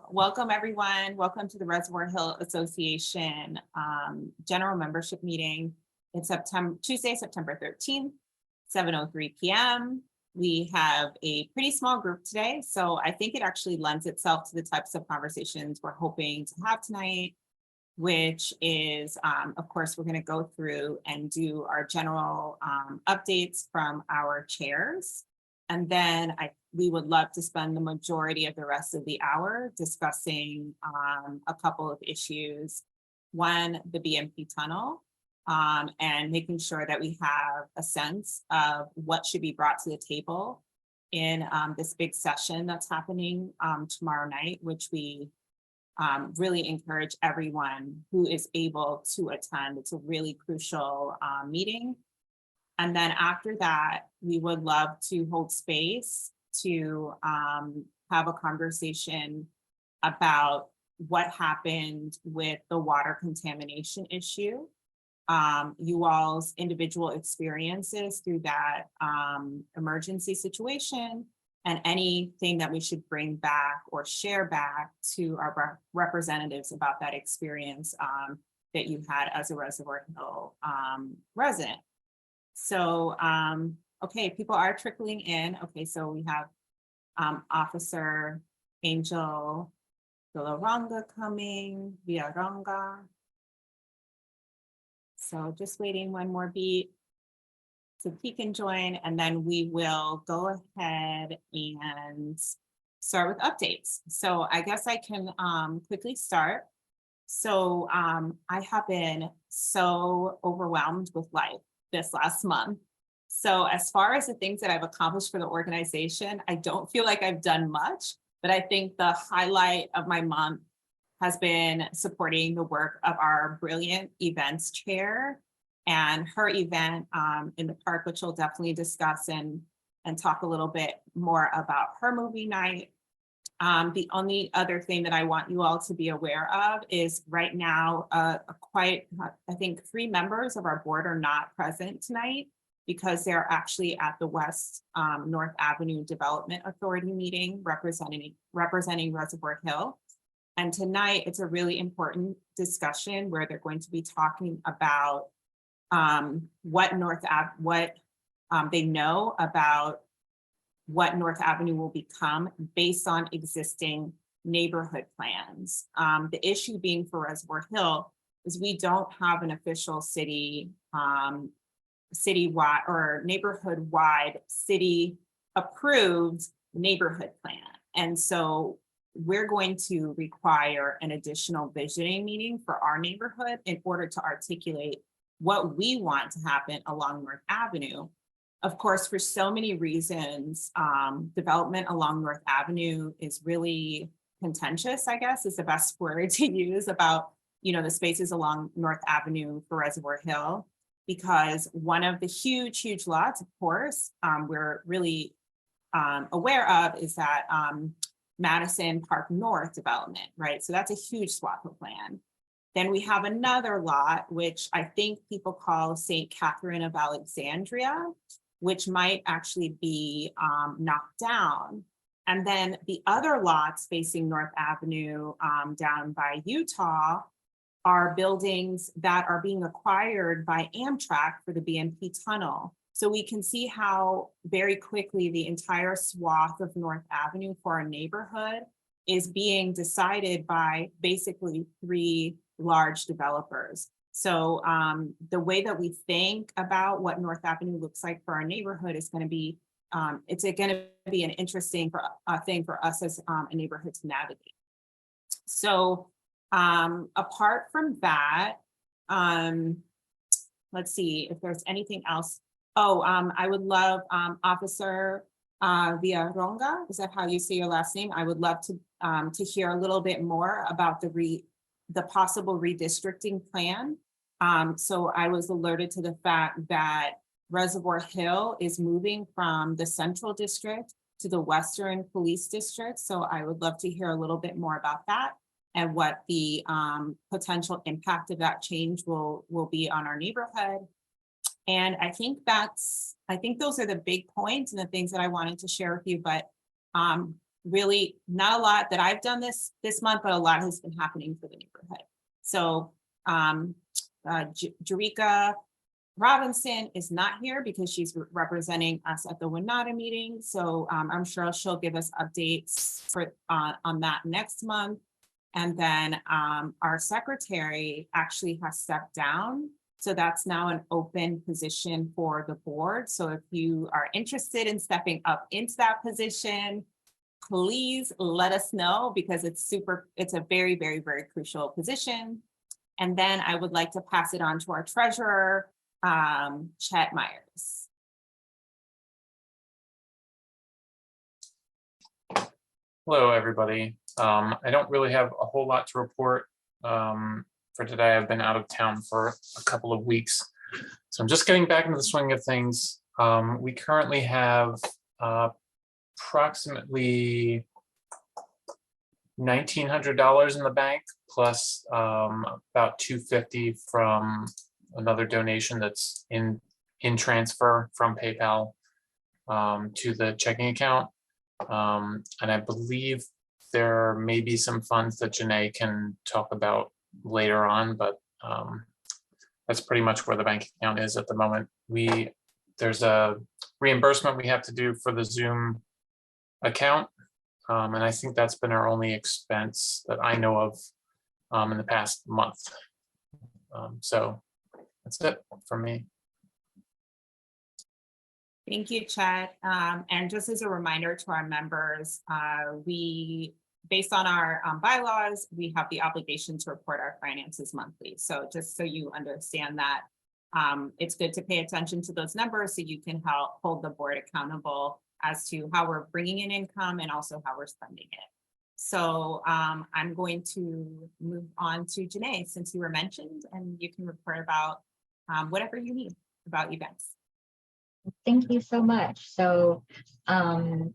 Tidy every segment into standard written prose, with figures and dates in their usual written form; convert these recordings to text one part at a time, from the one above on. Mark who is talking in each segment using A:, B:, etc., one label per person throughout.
A: Welcome everyone. Welcome to the Reservoir Hill Association general membership meeting. It's Tuesday, September 13th, 7:03 p.m. We have a pretty small group today, so I think it actually lends itself to the types of conversations we're hoping to have tonight, which is, of course, we're going to go through and do our general updates from our chairs. And then we would love to spend the majority of the rest of the hour discussing a couple of issues. One, the BMP tunnel, and making sure that we have a sense of what should be brought to the table in this big session that's happening tomorrow night, which we really encourage everyone who is able to attend. It's a really crucial meeting. And then after that, we would love to hold space to have a conversation about what happened with the water contamination issue, you all's individual experiences through that emergency situation, and anything that we should bring back or share back to our representatives about that experience that you had as a Reservoir Hill resident. So, okay, people are trickling in. Okay, so we have Officer Angel Villaranga coming, Villaranga. So just waiting one more beat so he can join, and then we will go ahead and start with updates. So I guess I can quickly start. So I have been so overwhelmed with life this last month. So as far as the things that I've accomplished for the organization, I don't feel like I've done much, but I think the highlight of my month has been supporting the work of our brilliant events chair and her event in the park, which we'll definitely discuss and talk a little bit more about her movie night. The only other thing that I want you all to be aware of is right now, I think 3 members of our board are not present tonight because they're actually at the West North Avenue Development Authority meeting representing Reservoir Hill. And tonight it's a really important discussion where they're going to be talking about what they know about what North Avenue will become based on existing neighborhood plans. The issue being for Reservoir Hill is we don't have an official citywide or neighborhood-wide city approved neighborhood plan. And so we're going to require an additional visioning meeting for our neighborhood in order to articulate what we want to happen along North Avenue. Of course, for so many reasons, development along North Avenue is really contentious, I guess, is the best word to use about, the spaces along North Avenue for Reservoir Hill, because one of the huge lots, of course, we're really aware of is that Madison Park North development, right? So that's a huge swath of land. Then we have another lot, which I think people call St. Catherine of Alexandria, which might actually be knocked down. And then the other lots facing North Avenue down by Utah are buildings that are being acquired by Amtrak for the BMP tunnel. So we can see how very quickly the entire swath of North Avenue for our neighborhood is being decided by basically 3 large developers. So the way that we think about what North Avenue looks like for our neighborhood is going to be, it's going to be an interesting thing for us as a neighborhood to navigate. So apart from that, let's see if there's anything else. Oh, I would love Officer Villaranga, is that how you say your last name? I would love to hear a little bit more about the possible redistricting plan. So I was alerted to the fact that Reservoir Hill is moving from the Central District to the Western Police District. So I would love to hear a little bit more about that and what the potential impact of that change will be on our neighborhood. And I think those are the big points and the things that I wanted to share with you. But really not a lot that I've done this month, but a lot has been happening for the neighborhood. So Jerika Robinson is not here because she's representing us at the WNATA meeting. So I'm sure she'll give us updates for on that next month. And then our secretary actually has stepped down. So that's now an open position for the board. So if you are interested in stepping up into that position, please let us know, because it's a very, very, very crucial position. And then I would like to pass it on to our treasurer, Chet Myers.
B: Hello, everybody. I don't really have a whole lot to report for today. I've been out of town for a couple of weeks, so I'm just getting back into the swing of things. We currently have approximately $1,900 in the bank, plus about $250 from another donation that's in transfer from PayPal to the checking account. And I believe there may be some funds that Janae can talk about later on, but that's pretty much where the bank account is at the moment. There's a reimbursement we have to do for the Zoom account, and I think that's been our only expense that I know of in the past month. So that's it from me.
A: Thank you, Chet. And just as a reminder to our members, based on our bylaws, we have the obligation to report our finances monthly. So just so you understand that, it's good to pay attention to those numbers so you can help hold the board accountable as to how we're bringing in income and also how we're spending it. So I'm going to move on to Janae, since you were mentioned, and you can report about whatever you need about events.
C: Thank you so much. So I'm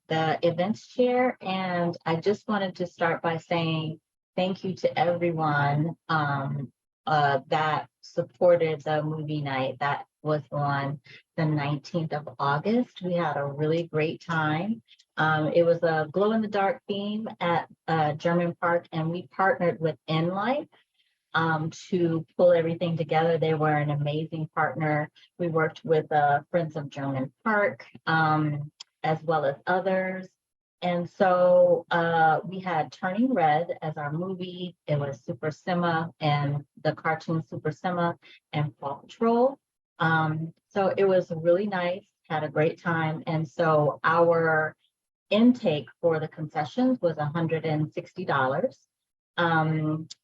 C: the events chair, and I just wanted to start by saying thank you to everyone that supported the movie night that was on the 19th of August. We had a really great time. It was a glow-in-the-dark theme at German Park, and we partnered with Enlight to pull everything together. They were an amazing partner. We worked with Friends of German Park, as well as others. And so we had Turning Red as our movie. It was Super Sima and the cartoon Super Sima and Paw Patrol. So it was really nice, had a great time. And so our intake for the concessions was $160.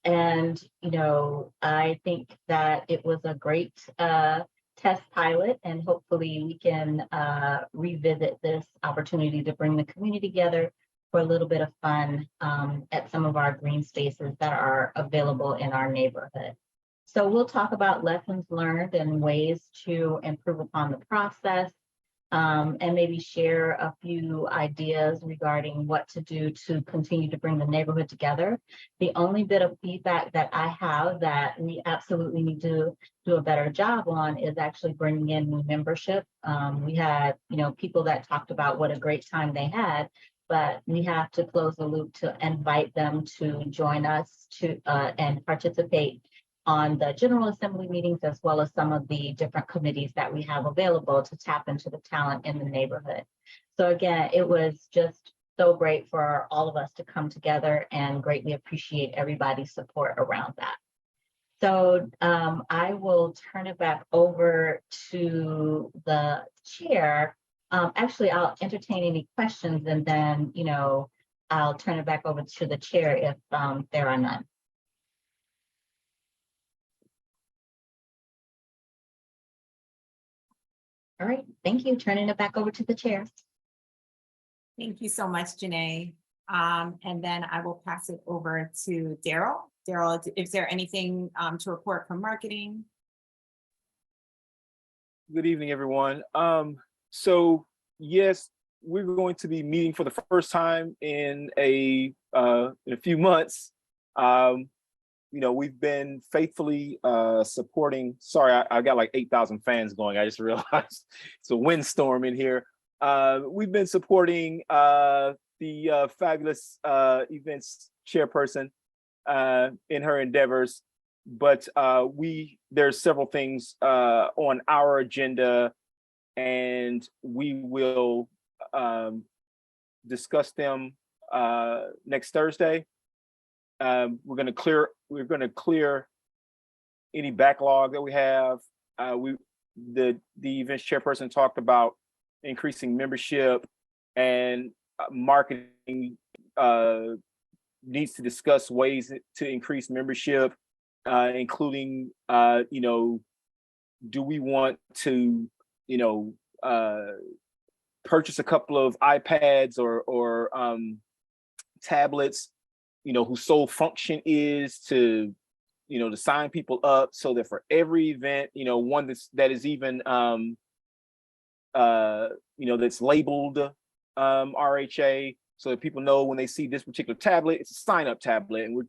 C: And, you know, I think that it was a great test pilot, and hopefully we can revisit this opportunity to bring the community together for a little bit of fun at some of our green spaces that are available in our neighborhood. So we'll talk about lessons learned and ways to improve upon the process, and maybe share a few ideas regarding what to do to continue to bring the neighborhood together. The only bit of feedback that I have that we absolutely need to do a better job on is actually bringing in new membership. We had, you know, people that talked about what a great time they had, but we have to close the loop to invite them to join us to and participate on the General Assembly meetings, as well as some of the different committees that we have available to tap into the talent in the neighborhood. So again, it was just so great for all of us to come together, and greatly appreciate everybody's support around that. So I will turn it back over to the chair. Actually, I'll entertain any questions, and then, you know, I'll turn it back over to the chair if there are none. All right, thank you. Turning it back over to the chair.
A: Thank you so much, Janae. And then I will pass it over to Daryl. Daryl, is there anything to report from marketing?
D: Good evening, everyone. So yes, we're going to be meeting for the first time in a few months. You know, we've been faithfully supporting. Sorry, I got like 8,000 fans going. I just realized it's a windstorm in here. we've been supporting the fabulous events chairperson in her endeavors, but there's several things on our agenda, and we will discuss them next Thursday. We're going to clear any backlog that we have. The events chairperson talked about increasing membership, and marketing needs to discuss ways to increase membership, including do we want to purchase a couple of iPads or tablets, whose sole function is to to sign people up, so that for every event, one that is even that's labeled RHA, so that people know when they see this particular tablet, it's a sign-up tablet. And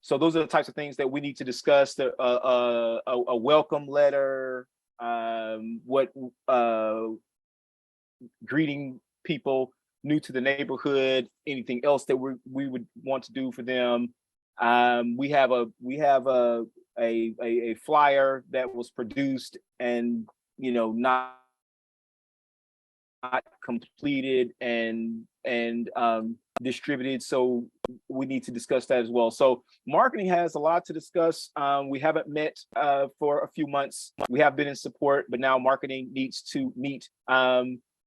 D: so those are the types of things that we need to discuss. A welcome letter, greeting people new to the neighborhood, anything else that we would want to do for them. We have a flyer that was produced and not completed and distributed, so we need to discuss that as well. So marketing has a lot to discuss. We haven't met for a few months. We have been in support, but now marketing needs to meet.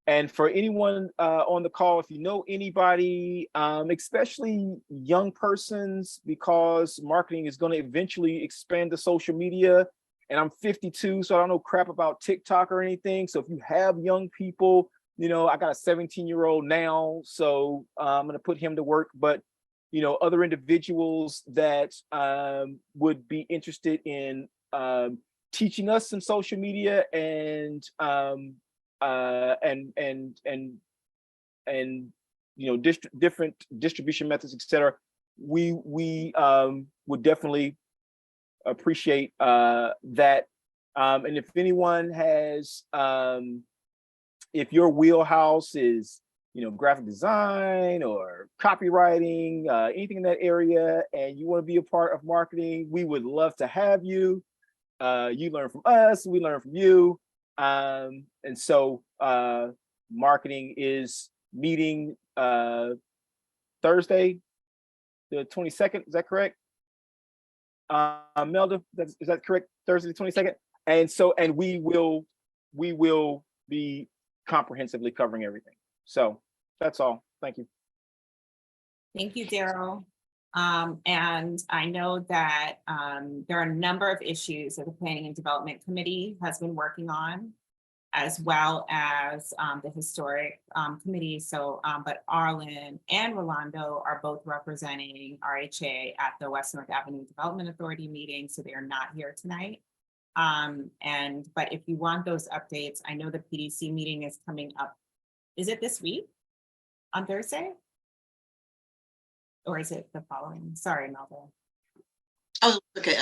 D: And for anyone on the call, if you know anybody, especially young persons, because marketing is going to eventually expand to social media. And I'm 52, so I don't know crap about TikTok or anything. So if you have young people, I got a 17-year-old now, so I'm going to put him to work. But, other individuals that would be interested in teaching us some social media and different distribution methods, etc. We would definitely appreciate that. And if anyone has, if your wheelhouse is graphic design or copywriting, anything in that area, and you want to be a part of marketing, we would love to have you. You learn from us, we learn from you. And so marketing is meeting Thursday, the 22nd. Is that correct? Melda, is that correct? Thursday, the 22nd. And we will be comprehensively covering everything. So that's all. Thank you.
A: Thank you, Daryl. And I know that there are a number of issues that the Planning and Development Committee has been working on, as well as the Historic Committee. So, but Arlen and Rolando are both representing RHA at the West North Avenue Development Authority meeting, so they are not here tonight. But if you want those updates, I know the PDC meeting is coming up. Is it this week on Thursday? Or is it the following? Sorry, Melville.
E: Oh, okay.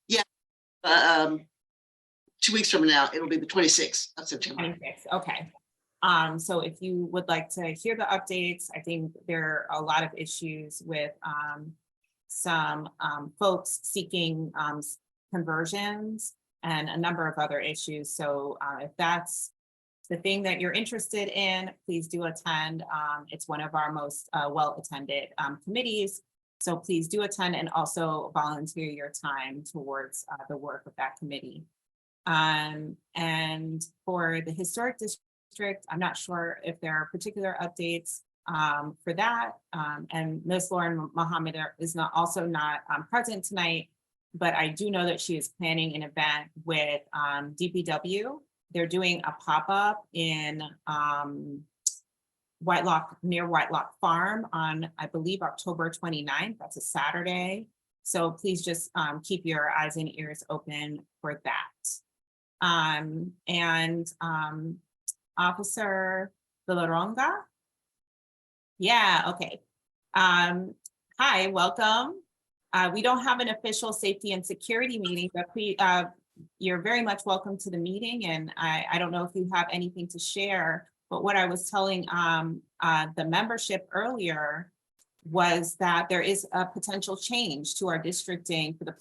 E: Yeah. 2 weeks from now, it'll be the 26th of September.
A: 26th. Okay. So if you would like to hear the updates, I think there are a lot of issues with some folks seeking conversions and a number of other issues. So if that's the thing that you're interested in, please do attend. It's one of our most well-attended committees. So please do attend and also volunteer your time towards the work of that committee. And for the Historic District, I'm not sure if there are particular updates for that. And Ms. Lauren Mohammed is also not present tonight, but I do know that she is planning an event with DPW. They're doing a pop-up in Whitelock, near Whitelock Farm on, I believe, October 29th. That's a Saturday. So please just keep your eyes and ears open for that. Officer Villaronga? Yeah, okay. Hi, welcome. We don't have an official safety and security meeting, but you're very much welcome to the meeting, and I don't know if you have anything to share, but what I was telling the membership earlier was that there is a potential change to our districting for the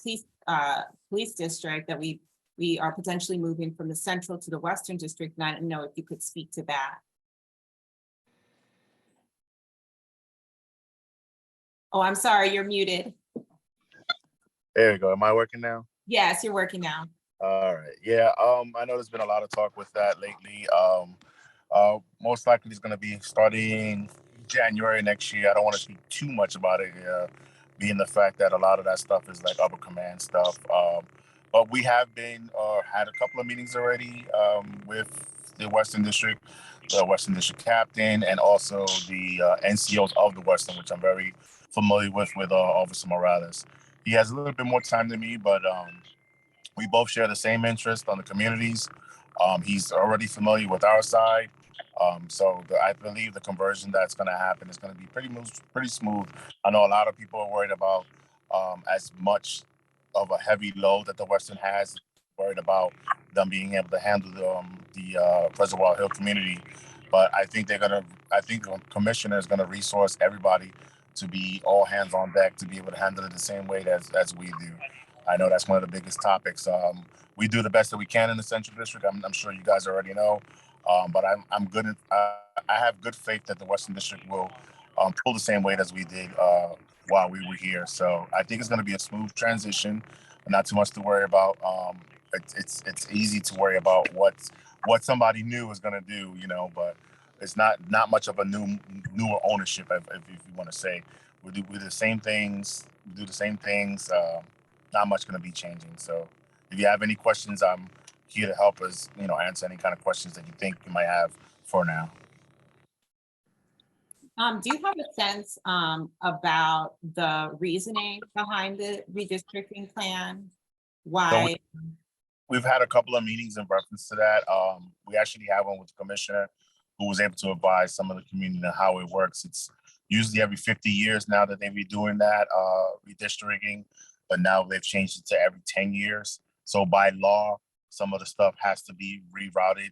A: police district, that we are potentially moving from the central to the western district, and I didn't know if you could speak to that. Oh, I'm sorry, you're muted.
F: There you go. Am I working now?
A: Yes, you're working now.
F: All right. Yeah. I know there's been a lot of talk with that lately. Most likely it's going to be starting January next year. I don't want to speak too much about it, being the fact that a lot of that stuff is like upper command stuff. But we have been had a couple of meetings already with the Western District captain, and also the NCOs of the Western, which I'm very familiar with Officer Morales. He has a little bit more time than me, but we both share the same interest on the communities. He's already familiar with our side. I believe the conversion that's going to happen is going to be pretty smooth. I know a lot of people are worried about as much of a heavy load that the Western has, worried about them being able to handle the Reservoir Hill community. But I think the commissioner is going to resource everybody to be all hands on deck to be able to handle it the same way as we do. I know that's one of the biggest topics. We do the best that we can in the Central District. I'm sure you guys already know, but I'm good. I have good faith that the Western District will pull the same weight as we did while we were here. So I think it's going to be a smooth transition. Not too much to worry about. It's easy to worry about what somebody new is going to do, but it's not much of a newer ownership, if you want to say. We do the same things. Not much going to be changing. So if you have any questions, I'm here to help us, answer any kind of questions that you think you might have for now.
A: Do you have a sense about the reasoning behind the redistricting plan? Why?
F: We've had a couple of meetings in reference to that. We actually had one with the commissioner who was able to advise some of the community on how it works. It's usually every 50 years now that they be doing that redistricting, but now they've changed it to every 10 years. So by law, some of the stuff has to be rerouted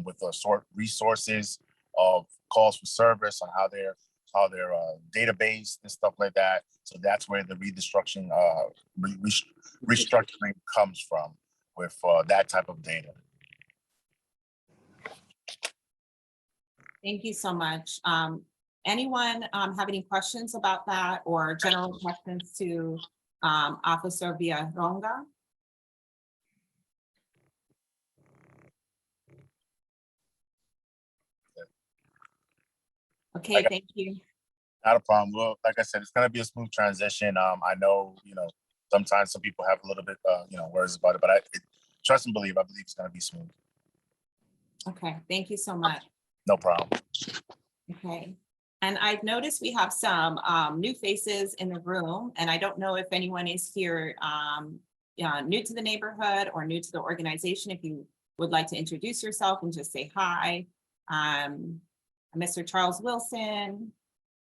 F: with the resources of calls for service on how their database and stuff like that. So that's where the restructuring comes from with that type of data.
A: Thank you so much. Anyone have any questions about that, or general questions to Officer Villaronga? Okay, thank you.
F: Not a problem. Well, like I said, it's going to be a smooth transition. I know, sometimes some people have a little bit, worries about it, but trust and believe, I believe it's going to be smooth.
A: Okay, thank you so much.
F: No problem.
A: Okay, and I've noticed we have some new faces in the room, and I don't know if anyone is here new to the neighborhood or new to the organization. If you would like to introduce yourself and just say hi. Mr. Charles Wilson.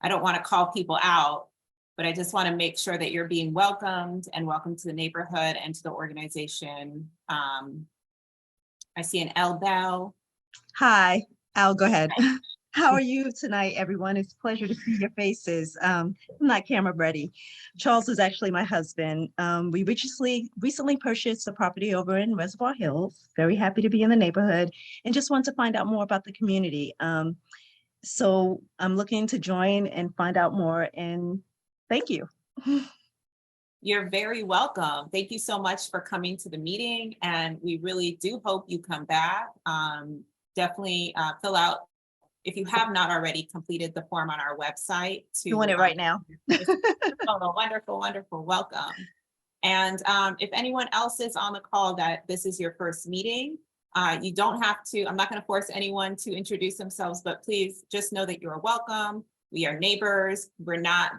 A: I don't want to call people out, but I just want to make sure that you're being welcomed and welcome to the neighborhood and to the organization. I see an L Bell.
G: Hi, I'll go ahead. How are you tonight, everyone? It's a pleasure to see your faces. I'm not camera ready. Charles is actually my husband. We recently purchased a property over in Reservoir Hills. Very happy to be in the neighborhood and just want to find out more about the community. So I'm looking to join and find out more, and thank you.
A: You're very welcome. Thank you so much for coming to the meeting, and we really do hope you come back. Definitely fill out, if you have not already completed the form on our website.
G: Doing it right now.
A: Oh, wonderful, wonderful. Welcome. And if anyone else is on the call that this is your first meeting, you don't have to, I'm not going to force anyone to introduce themselves, but please just know that you're welcome. We are neighbors.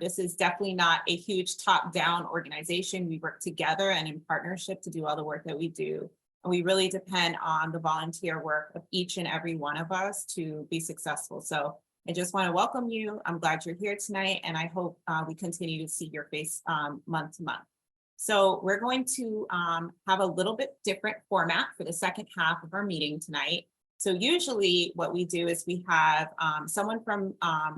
A: This is definitely not a huge top-down organization. We work together and in partnership to do all the work that we do. And we really depend on the volunteer work of each and every one of us to be successful. So I just want to welcome you. I'm glad you're here tonight, and I hope we continue to see your face month to month. So we're going to have a little bit different format for the second half of our meeting tonight. So usually what we do is we have someone from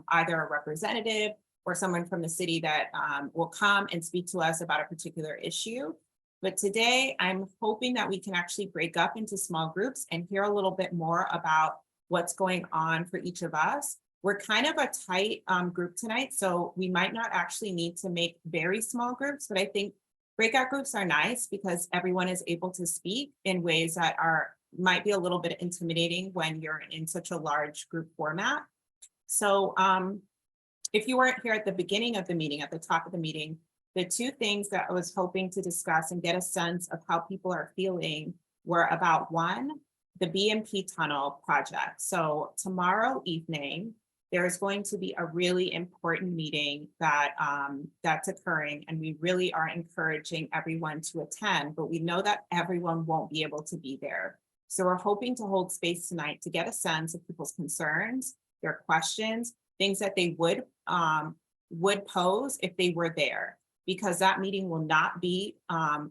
A: either a representative or someone from the city that will come and speak to us about a particular issue. But today I'm hoping that we can actually break up into small groups and hear a little bit more about what's going on for each of us. We're kind of a tight group tonight, so we might not actually need to make very small groups, but I think breakout groups are nice because everyone is able to speak in ways that might be a little bit intimidating when you're in such a large group format. So if you weren't here at the beginning of the meeting, at the top of the meeting, the two things that I was hoping to discuss and get a sense of how people are feeling were about one, the BMP tunnel project. So tomorrow evening, there is going to be a really important meeting that that's occurring, and we really are encouraging everyone to attend, but we know that everyone won't be able to be there. So we're hoping to hold space tonight to get a sense of people's concerns, their questions, things that they would pose if they were there, because that meeting will not be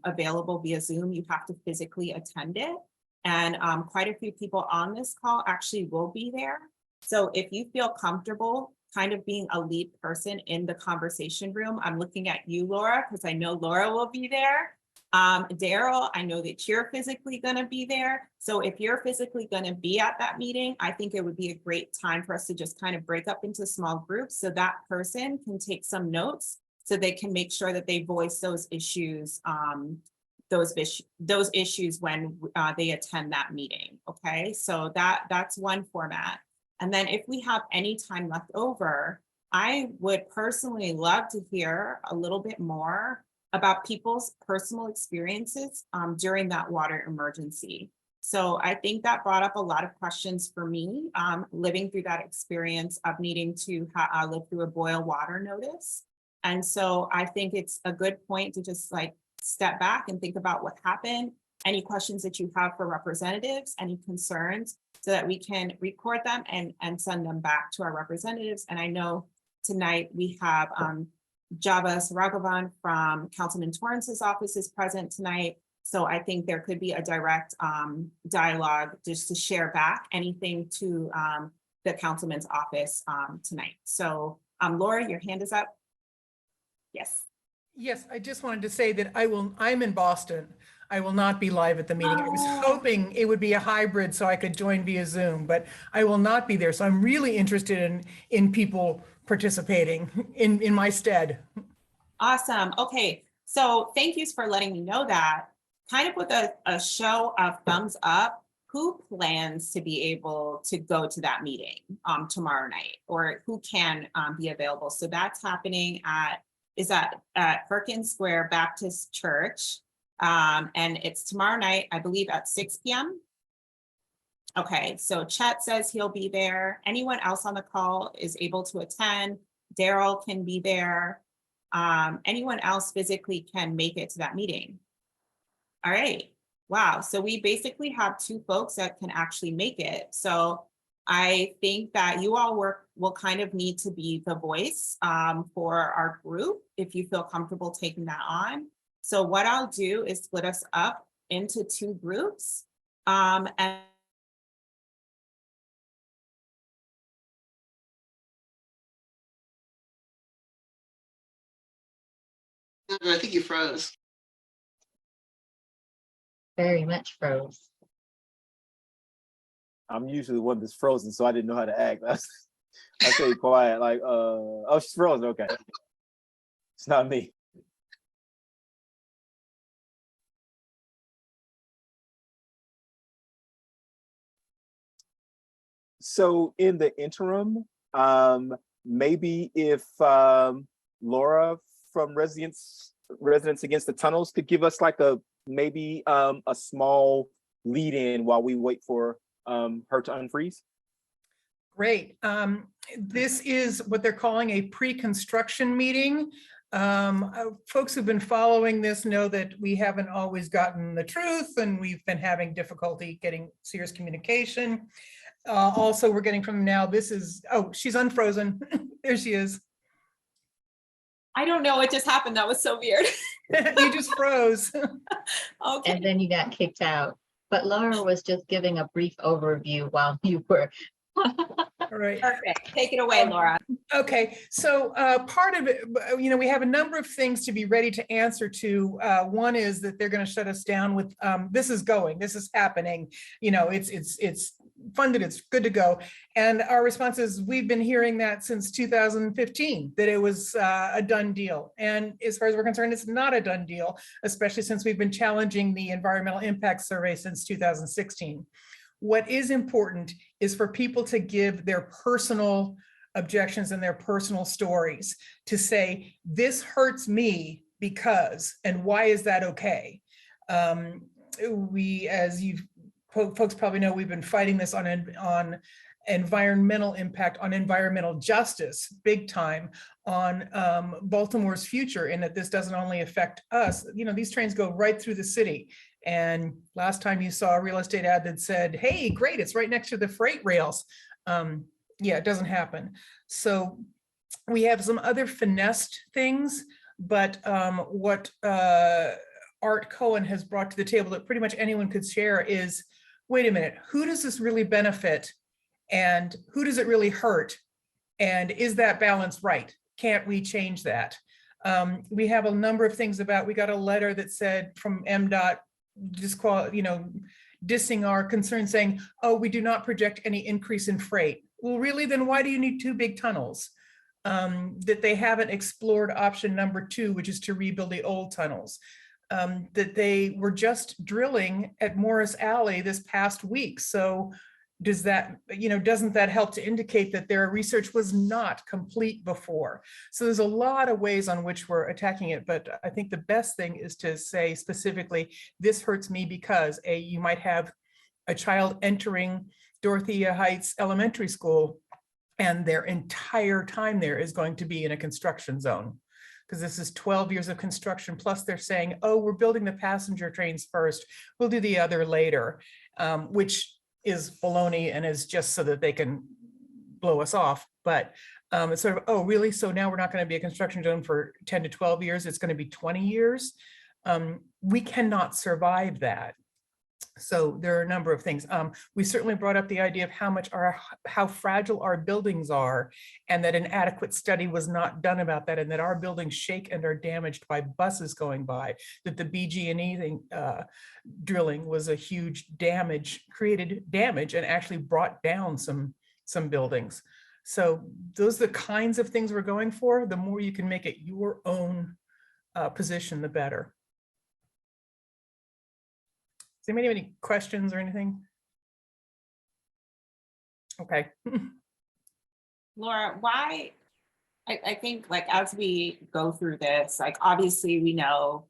A: available via Zoom. You have to physically attend it. And quite a few people on this call actually will be there. So if you feel comfortable kind of being a lead person in the conversation room, I'm looking at you, Laura, because I know Laura will be there. Daryl, I know that you're physically going to be there. So if you're physically going to be at that meeting, I think it would be a great time for us to just kind of break up into small groups so that person can take some notes so they can make sure that they voice those issues when they attend that meeting. Okay, so that's one format. And then if we have any time left over, I would personally love to hear a little bit more about people's personal experiences during that water emergency. So I think that brought up a lot of questions for me, living through that experience of needing to live through a boil water notice. And so I think it's a good point to just like step back and think about what happened, any questions that you have for representatives, any concerns, so that we can record them and send them back to our representatives. And I know tonight we have Java Saragavan from Councilman Torrance's office is present tonight. So I think there could be a direct dialogue just to share back anything to the councilman's office tonight. So Laura, your hand is up. Yes.
H: Yes, I just wanted to say that I'm in Boston. I will not be live at the meeting. I was hoping it would be a hybrid so I could join via Zoom, but I will not be there. So I'm really interested in people participating in my stead.
A: Awesome. Okay. So thank you for letting me know that. Kind of with a show of thumbs up, who plans to be able to go to that meeting tomorrow night, or who can be available? So that's happening at Perkins Square Baptist Church. And it's tomorrow night, I believe at 6 p.m. Okay, so Chet says he'll be there. Anyone else on the call is able to attend. Daryl can be there. Anyone else physically can make it to that meeting. All right, wow. So we basically have two folks that can actually make it. So I think that you all will kind of need to be the voice for our group if you feel comfortable taking that on. So what I'll do is split us up into two groups. And
E: I think you froze.
C: Very much froze.
D: I'm usually the one that's frozen, so I didn't know how to act. I stayed quiet, like, oh, she's frozen. Okay, it's not me. So in the interim, maybe if Laura from Residents Against the Tunnels could give us like maybe a small lead in while we wait for her to unfreeze.
H: Great. This is what they're calling a pre-construction meeting. Folks who've been following this know that we haven't always gotten the truth, and we've been having difficulty getting serious communication. Also, we're getting from now, she's unfrozen. There she is.
A: I don't know what just happened. That was so weird.
H: You just froze.
A: Okay,
C: And then you got kicked out. But Laura was just giving a brief overview while you were.
H: All right.
A: perfect. Take it away, Laura.
H: Okay, so part of it, we have a number of things to be ready to answer to. One is that they're going to shut us down with, this is going, this is happening, it's funded, it's good to go. And our response is, we've been hearing that since 2015, that it was a done deal. And as far as we're concerned, it's not a done deal, especially since we've been challenging the environmental impact survey since 2016. What is important is for people to give their personal objections and their personal stories, to say, this hurts me because, and why is that okay? We, as you folks probably know, we've been fighting this on environmental impact, on environmental justice, big time, on Baltimore's future, in that this doesn't only affect us. These trains go right through the city. And last time you saw a real estate ad that said, hey, great, it's right next to the freight rails. Yeah, it doesn't happen. So we have some other finessed things, but what Art Cohen has brought to the table that pretty much anyone could share is, wait a minute, who does this really benefit? And who does it really hurt? And is that balance right? Can't we change that? We have a number of things about, we got a letter that said from MDOT, dissing our concern, saying, oh, we do not project any increase in freight. Well, really, then why do you need two big tunnels? That they haven't explored option number 2, which is to rebuild the old tunnels. That they were just drilling at Morris Alley this past week. So does that, doesn't that help to indicate that their research was not complete before? So there's a lot of ways on which we're attacking it, but I think the best thing is to say specifically, this hurts me because you might have a child entering Dorothea Heights Elementary School, and their entire time there is going to be in a construction zone. Because this is 12 years of construction, plus they're saying, oh, we're building the passenger trains first, we'll do the other later, which is baloney and is just so that they can blow us off. But it's sort of, oh, really? So now we're not going to be a construction zone for 10 to 12 years, it's going to be 20 years. We cannot survive that. So there are a number of things. We certainly brought up the idea of how fragile our buildings are, and that an adequate study was not done about that, and that our buildings shake and are damaged by buses going by, that the BG&E drilling was a huge created damage and actually brought down some buildings. So those are the kinds of things we're going for. The more you can make it your own position, the better. Does anybody have any questions or anything? Okay.
A: Laura, why, I think like as we go through this, like obviously we know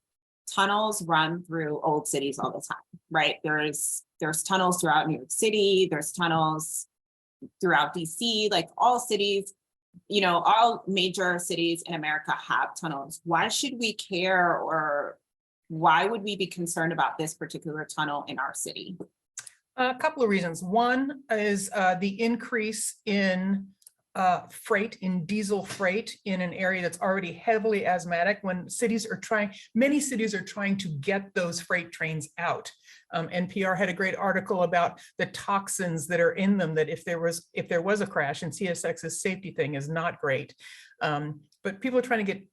A: tunnels run through old cities all the time, right? There's tunnels throughout New York City, there's tunnels throughout DC, like all cities, all major cities in America have tunnels. Why should we care, or why would we be concerned about this particular tunnel in our city?
H: A couple of reasons. One is the increase in freight, in diesel freight, in an area that's already heavily asthmatic, when many cities are trying to get those freight trains out. NPR had a great article about the toxins that are in them, that if there was a crash, and CSX's safety thing is not great. But people are trying to get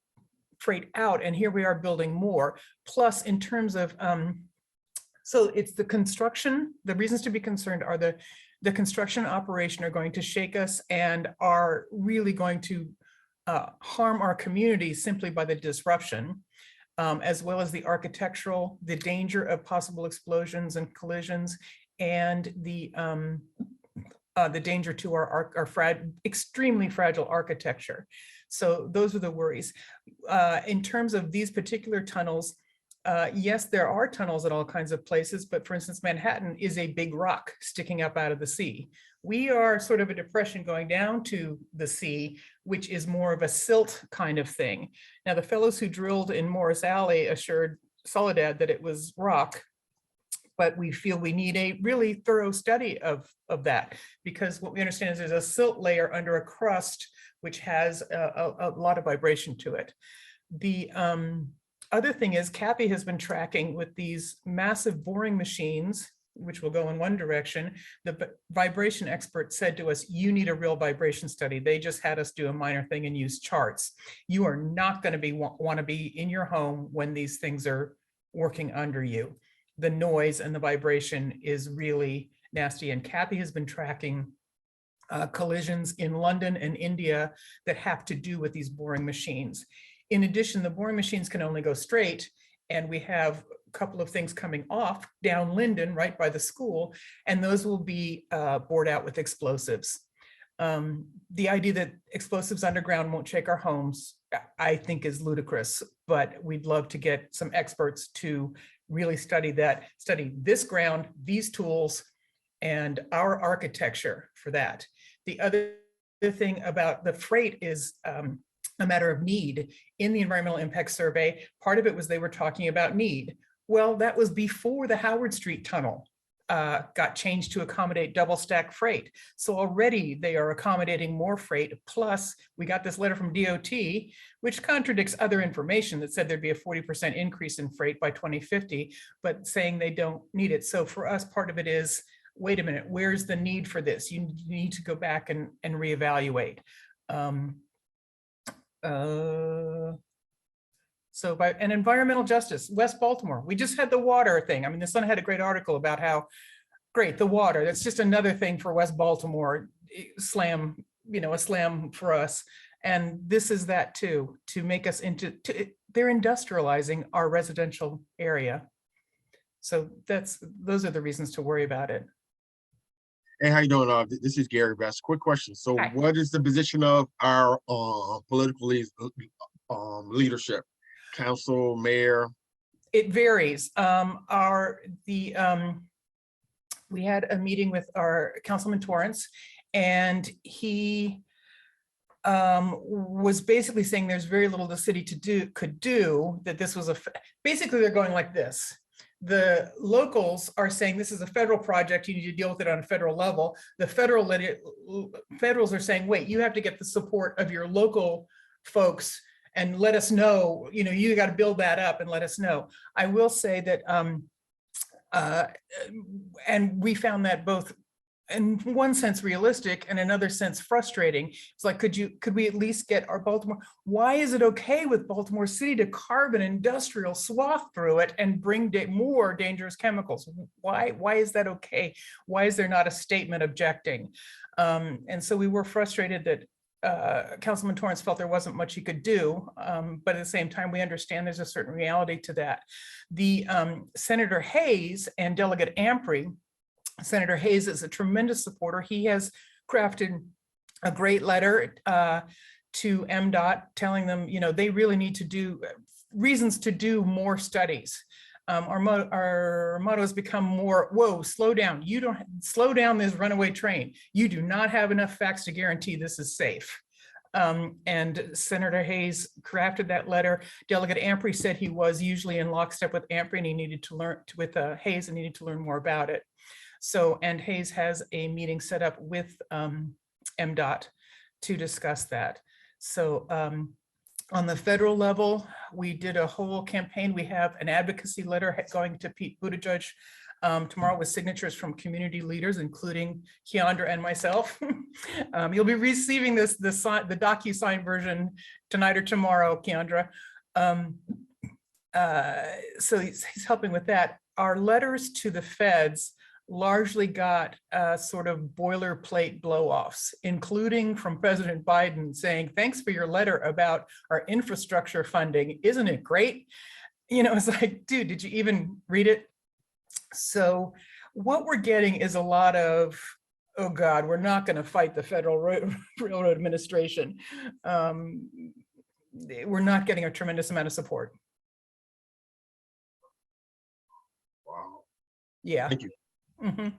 H: freight out, and here we are building more. Plus, in terms of, so it's the construction, the reasons to be concerned are the construction operation are going to shake us and are really going to harm our community simply by the disruption, as well as the architectural, the danger of possible explosions and collisions, and the danger to our extremely fragile architecture. So those are the worries. In terms of these particular tunnels, yes, there are tunnels at all kinds of places, but for instance, Manhattan is a big rock sticking up out of the sea. We are sort of a depression going down to the sea, which is more of a silt kind of thing. Now, the fellows who drilled in Morris Alley assured Soledad that it was rock, but we feel we need a really thorough study of that, because what we understand is there's a silt layer under a crust which has a lot of vibration to it. other thing is Kathy has been tracking with these massive boring machines, which will go in one direction. The vibration expert said to us, you need a real vibration study. They just had us do a minor thing and use charts. You are not going to want to be in your home when these things are working under you. The noise and the vibration is really nasty. And Kathy has been tracking collisions in London and India that have to do with these boring machines. In addition, the boring machines can only go straight, and we have a couple of things coming off down Linden, right by the school, and those will be bored out with explosives. The idea that explosives underground won't shake our homes, I think is ludicrous, but we'd love to get some experts to really study that, study this ground, these tools, and our architecture for that. The other thing about the freight is a matter of need. In the environmental impact survey, part of it was they were talking about need. Well, that was before the Howard Street tunnel got changed to accommodate double stack freight. So already they are accommodating more freight. Plus, we got this letter from DOT, which contradicts other information that said there'd be a 40% increase in freight by 2050, but saying they don't need it. So for us, part of it is, wait a minute, where's the need for this? You need to go back and reevaluate. So by an environmental justice, West Baltimore, we just had the water thing. I mean, the Sun had a great article about how great the water, that's just another thing for West Baltimore, slam, you know, a slam for us. And this is that too, to make us into, they're industrializing our residential area. So those are the reasons to worry about it.
I: Hey, how you doing? This is Gary Bass. Quick question. So
H: Hi.
I: what is the position of our political leadership? Council, mayor?
H: It varies. We had a meeting with our Councilman Torrance, and he was basically saying there's very little the city could do, that this was basically they're going like this. The locals are saying this is a federal project, you need to deal with it on a federal level. The federals are saying, wait, you have to get the support of your local folks and let us know, you know, you got to build that up and let us know. I will say that, and we found that both in one sense realistic and another sense frustrating. It's like, could we at least get our Baltimore, why is it okay with Baltimore City to carve an industrial swath through it and bring more dangerous chemicals? Why is that okay? Why is there not a statement objecting? And so we were frustrated that Councilman Torrance felt there wasn't much he could do, but at the same time, we understand there's a certain reality to that. The Senator Hayes and Delegate Ampry, Senator Hayes is a tremendous supporter. He has crafted a great letter to MDOT telling them, you know, they really need to do reasons to do more studies. Our motto has become more, whoa, slow down. You don't slow down this runaway train. You do not have enough facts to guarantee this is safe. And Senator Hayes crafted that letter. Delegate Ampry said he was usually in lockstep with Ampry and he needed to learn with Hayes and needed to learn more about it. So, and Hayes has a meeting set up with MDOT to discuss that. So on the federal level, we did a whole campaign. We have an advocacy letter going to Pete Buttigieg tomorrow with signatures from community leaders, including Keandra and myself. You'll be receiving the DocuSign version tonight or tomorrow, Keandra. So he's helping with that. Our letters to the feds largely got sort of boilerplate blow-offs, including from President Biden saying, thanks for your letter about our infrastructure funding. Isn't it great? You know, it's like, dude, did you even read it? So what we're getting is a lot of, oh God, we're not going to fight the Federal Railroad Administration. We're not getting a tremendous amount of support.
I: Wow.
H: Yeah.
I: Thank you.
H: Mm-hmm.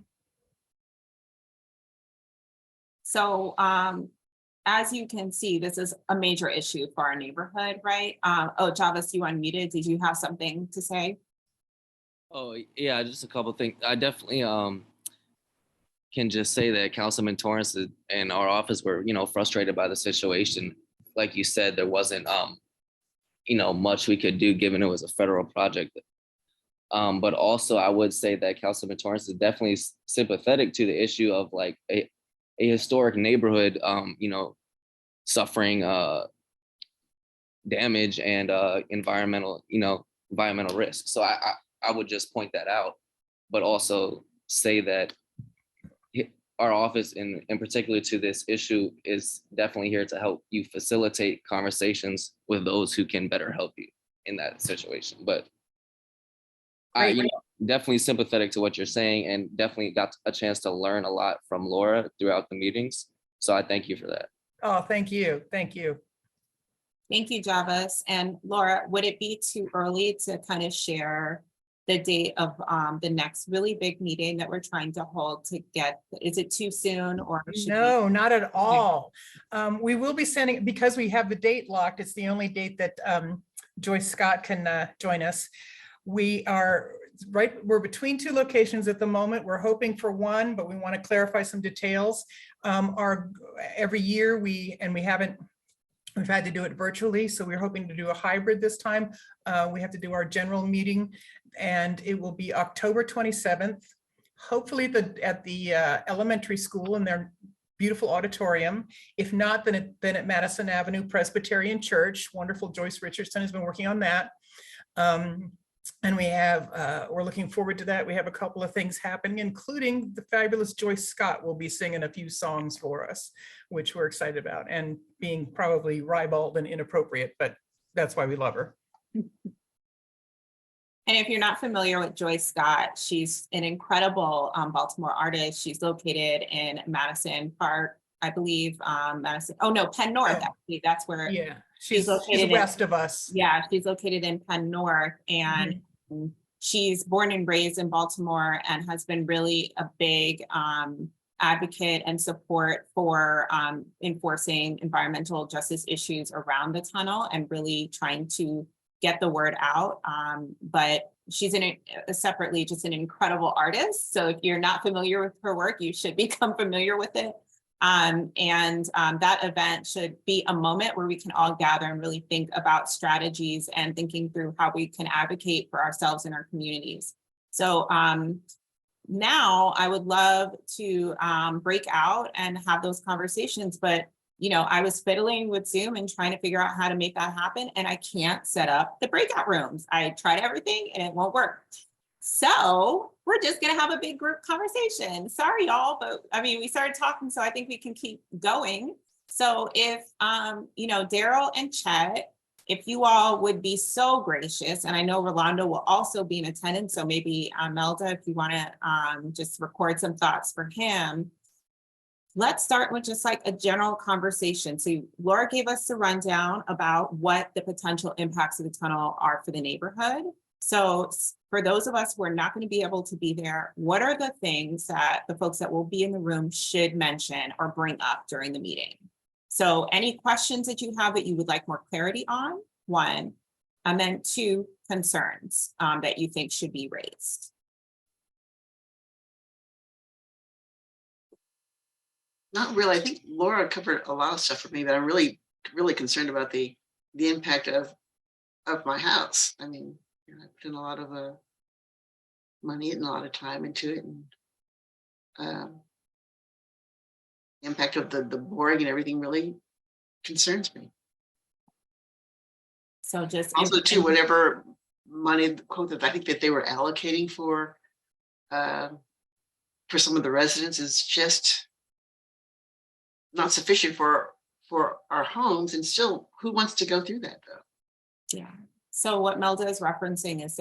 A: So as you can see, this is a major issue for our neighborhood, right? Oh, Javis, you unmuted. Did you have something to say?
J: Oh, yeah, just a couple things. I definitely can just say that Councilman Torrance and our office were, you know, frustrated by the situation. Like you said, there wasn't, much we could do given it was a federal project. But also I would say that Councilman Torrance is definitely sympathetic to the issue of like a historic neighborhood, suffering damage and environmental risk. So I would just point that out, but also say that our office in particular to this issue is definitely here to help you facilitate conversations with those who can better help you in that situation. But I definitely sympathetic to what you're saying and definitely got a chance to learn a lot from Laura throughout the meetings. So I thank you for that.
H: Oh, thank you. Thank you.
A: Thank you, Javas. And Laura, would it be too early to kind of share the date of the next really big meeting that we're trying to hold to get, is it too soon or?
H: No, not at all. We will be sending, because we have the date locked, it's the only date that Joyce Scott can join us. We're between two locations at the moment. We're hoping for one, but we want to clarify some details. Every year we've had to do it virtually, so we're hoping to do a hybrid this time. We have to do our general meeting, and it will be October 27th, hopefully at the elementary school in their beautiful auditorium. If not, then at Madison Avenue Presbyterian Church. Wonderful Joyce Richardson has been working on that. And we're looking forward to that. We have a couple of things happening, including the fabulous Joyce Scott will be singing a few songs for us, which we're excited about, and being probably ribald and inappropriate, but that's why we love her.
A: And if you're not familiar with Joyce Scott, she's an incredible Baltimore artist. She's located in Madison Park, I believe. Penn North, actually. That's where.
H: Yeah, she's west of us.
A: Yeah, she's located in Penn North, and she's born and raised in Baltimore and has been really a big advocate and support for enforcing environmental justice issues around the tunnel and really trying to get the word out. But she's separately just an incredible artist. So if you're not familiar with her work, you should become familiar with it. That event should be a moment where we can all gather and really think about strategies and thinking through how we can advocate for ourselves and our communities. So now I would love to break out and have those conversations, but I was fiddling with Zoom and trying to figure out how to make that happen, and I can't set up the breakout rooms. I tried everything and it won't work. So we're just gonna have a big group conversation. Sorry, y'all, but we started talking, so I think we can keep going. So if, Daryl and Chet, if you all would be so gracious, and I know Rolando will also be in attendance, so maybe Melda, if you wanna just record some thoughts for him. Let's start with just like a general conversation. So Laura gave us a rundown about what the potential impacts of the tunnel are for the neighborhood. So for those of us who are not going to be able to be there, what are the things that the folks that will be in the room should mention or bring up during the meeting? So any questions that you have that you would like more clarity on, one, and then two, concerns that you think should be raised.
E: Not really. I think Laura covered a lot of stuff for me, but I'm really, really concerned about the impact of my house. I put in a lot of money and a lot of time into it, and the impact of the boring and everything really concerns me.
A: So just
E: also too, whatever money, quote, that I think that they were allocating for some of the residents is just not sufficient for our homes, and still, who wants to go through that though?
A: Yeah. So what Melda is referencing is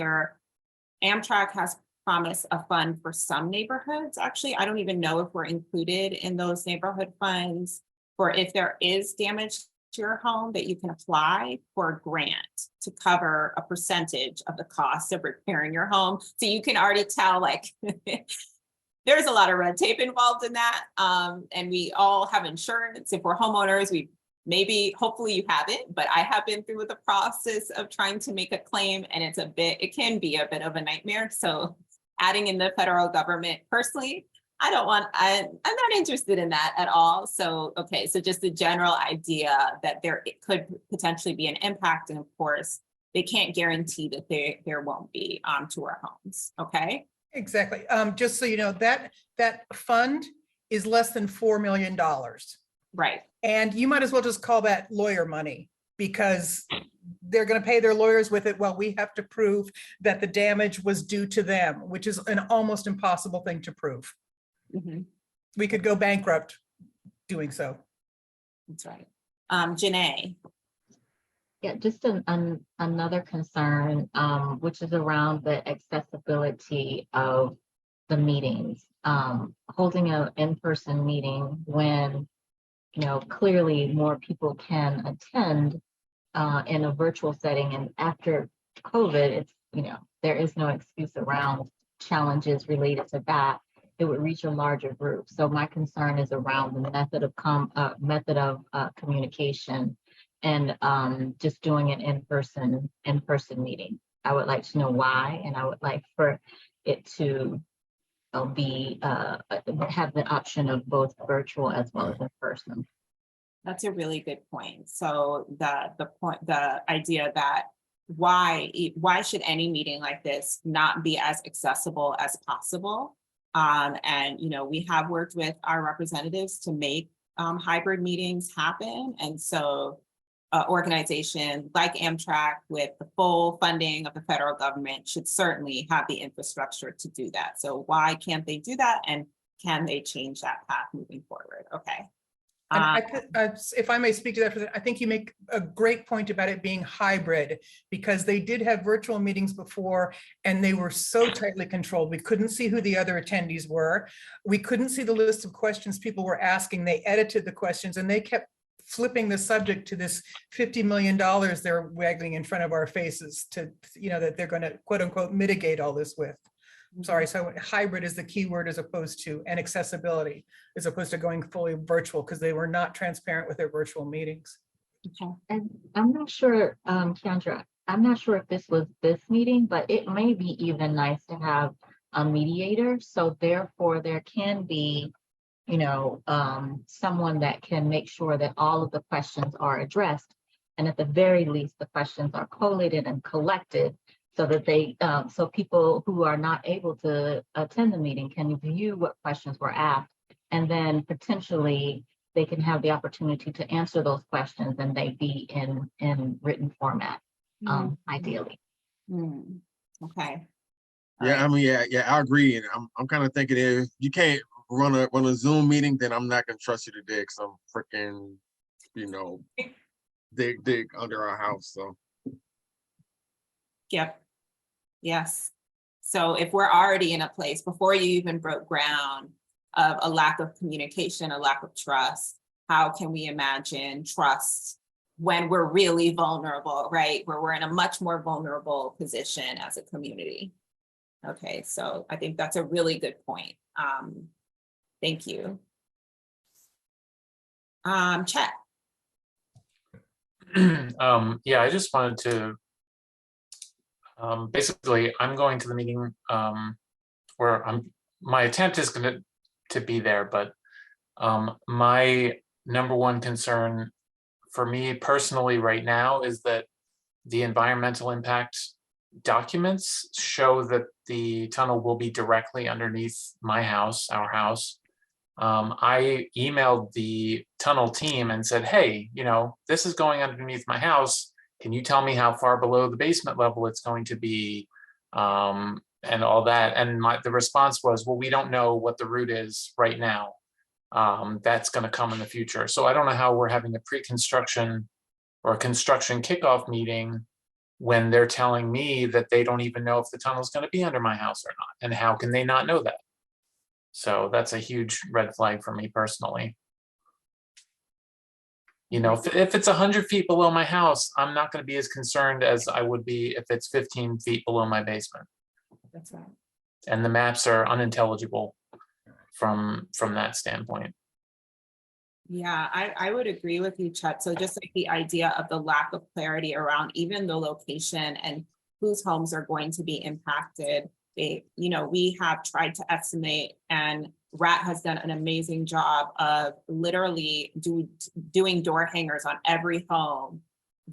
A: Amtrak has promised a fund for some neighborhoods. Actually, I don't even know if we're included in those neighborhood funds, or if there is damage to your home, that you can apply for a grant to cover a percentage of the cost of repairing your home. So you can already tell, like, there's a lot of red tape involved in that. And we all have insurance. If we're homeowners, hopefully you haven't, but I have been through the process of trying to make a claim, and it can be a bit of a nightmare. So adding in the federal government, personally, I don't want, I'm not interested in that at all. So, okay, so just the general idea that it could potentially be an impact, and of course, they can't guarantee that there won't be to our homes, okay?
H: Exactly. Just so you know, that fund is less than $4 million.
A: Right.
H: And you might as well just call that lawyer money, because they're going to pay their lawyers with it. Well, we have to prove that the damage was due to them, which is an almost impossible thing to prove.
A: Mhm.
H: We could go bankrupt doing so.
A: That's right. Janae.
C: Yeah, just another concern, which is around the accessibility of the meetings. Holding an in-person meeting when, clearly more people can attend in a virtual setting, and after COVID, it's, there is no excuse around challenges related to that. It would reach a larger group. So my concern is around the method of communication, and just doing an in-person meeting. I would like to know why, and I would like for it to be have the option of both virtual as well as in person.
A: That's a really good point. So the idea that why should any meeting like this not be as accessible as possible? And we have worked with our representatives to make hybrid meetings happen. And so organization like Amtrak, with the full funding of the federal government, should certainly have the infrastructure to do that. So why can't they do that? And can they change that path moving forward? Okay.
H: And if I may speak to that, I think you make a great point about it being hybrid, because they did have virtual meetings before and they were so tightly controlled. We couldn't see who the other attendees were. We couldn't see the list of questions people were asking. They edited the questions and they kept flipping the subject to this $50 million they're wagging in front of our faces to, that they're going to quote unquote mitigate all this with. Sorry, so hybrid is the key word, as opposed to, and accessibility, as opposed to going fully virtual, because they were not transparent with their virtual meetings.
A: Okay.
C: And I'm not sure, Kendra, I'm not sure if this was this meeting, but it may be even nice to have a mediator. So therefore there can be, someone that can make sure that all of the questions are addressed. And at the very least, the questions are collated and collected, so that so people who are not able to attend the meeting can view what questions were asked, and then potentially they can have the opportunity to answer those questions, and they be in written format, ideally.
A: Okay.
I: Yeah, I mean, yeah, I agree. And I'm kind of thinking, if you can't run a Zoom meeting, then I'm not gonna trust you to dig some freaking, dig under our house. So
A: Yep. Yes. So if we're already in a place before you even broke ground of a lack of communication, a lack of trust, how can we imagine trust when we're really vulnerable, right? Where we're in a much more vulnerable position as a community. Okay, so I think that's a really good point. Thank you. Chet.
B: Yeah, I just wanted to basically, I'm going to the meeting where my attempt is going to be there, but my number one concern for me personally right now is that the environmental impact documents show that the tunnel will be directly underneath my house, our house. I emailed the tunnel team and said, hey, this is going underneath my house. Can you tell me how far below the basement level it's going to be, and all that? And the response was, well, we don't know what the route is right now. That's going to come in the future. So I don't know how we're having a pre-construction or a construction kickoff meeting when they're telling me that they don't even know if the tunnel is going to be under my house or not. And how can they not know that? So that's a huge red flag for me personally. If it's 100 feet below my house, I'm not going to be as concerned as I would be if it's 15 feet below my basement.
A: That's right.
B: And the maps are unintelligible from that standpoint.
A: Yeah, I would agree with you, Chet. So just like the idea of the lack of clarity around even the location and whose homes are going to be impacted. We have tried to estimate and RHA has done an amazing job of literally doing door hangers on every home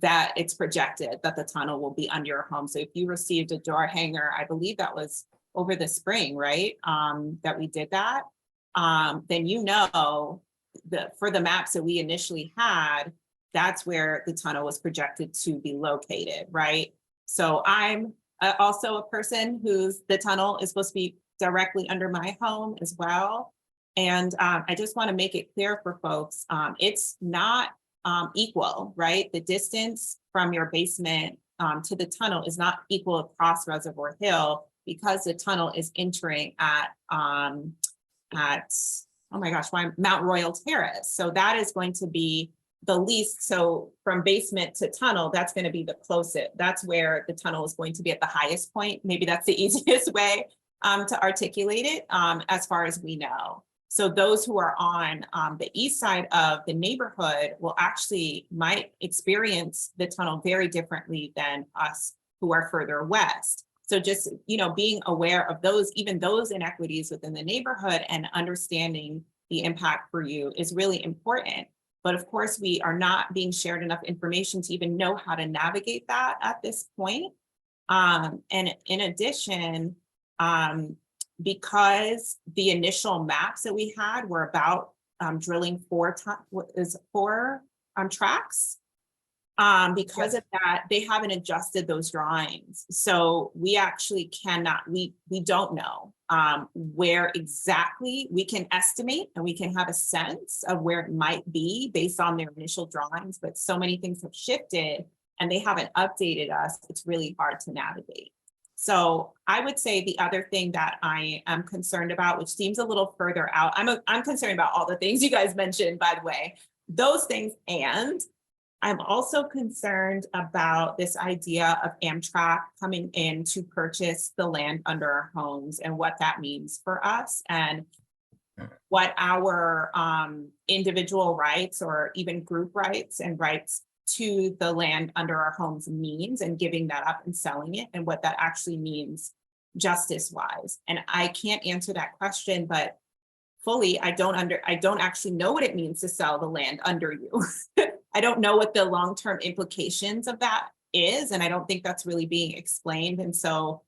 A: that it's projected that the tunnel will be under your home. So if you received a door hanger, I believe that was over the spring, right? That we did that, then you know for the maps that we initially had, that's where the tunnel was projected to be located, right? So I'm also a person the tunnel is supposed to be directly under my home as well. And I just want to make it clear for folks, it's not equal, right? The distance from your basement to the tunnel is not equal across Reservoir Hill, because the tunnel is entering at oh my gosh, Mount Royal Terrace. So that is going to be the least. So from basement to tunnel, that's going to be the closest. That's where the tunnel is going to be at the highest point. Maybe that's the easiest way to articulate it as far as we know. So those who are on the east side of the neighborhood might experience the tunnel very differently than us who are further west. So just, being aware of even those inequities within the neighborhood and understanding the impact for you is really important. But of course, we are not being shared enough information to even know how to navigate that at this point. And in addition, because the initial maps that we had were about drilling four tracks. Because of that, they haven't adjusted those drawings. So we actually we don't know where exactly. We can estimate and we can have a sense of where it might be based on their initial drawings, but so many things have shifted and they haven't updated us. It's really hard to navigate. So I would say the other thing that I am concerned about, which seems a little further out, I'm concerned about all the things you guys mentioned, by the way, those things. And I'm also concerned about this idea of Amtrak coming in to purchase the land under our homes and what that means for us and what our individual rights or even group rights and rights to the land under our homes means, and giving that up and selling it, and what that actually means justice wise. And I can't answer that question, but fully, I don't actually know what it means to sell the land under you. I don't know what the long-term implications of that is, and I don't think that's really being explained. And so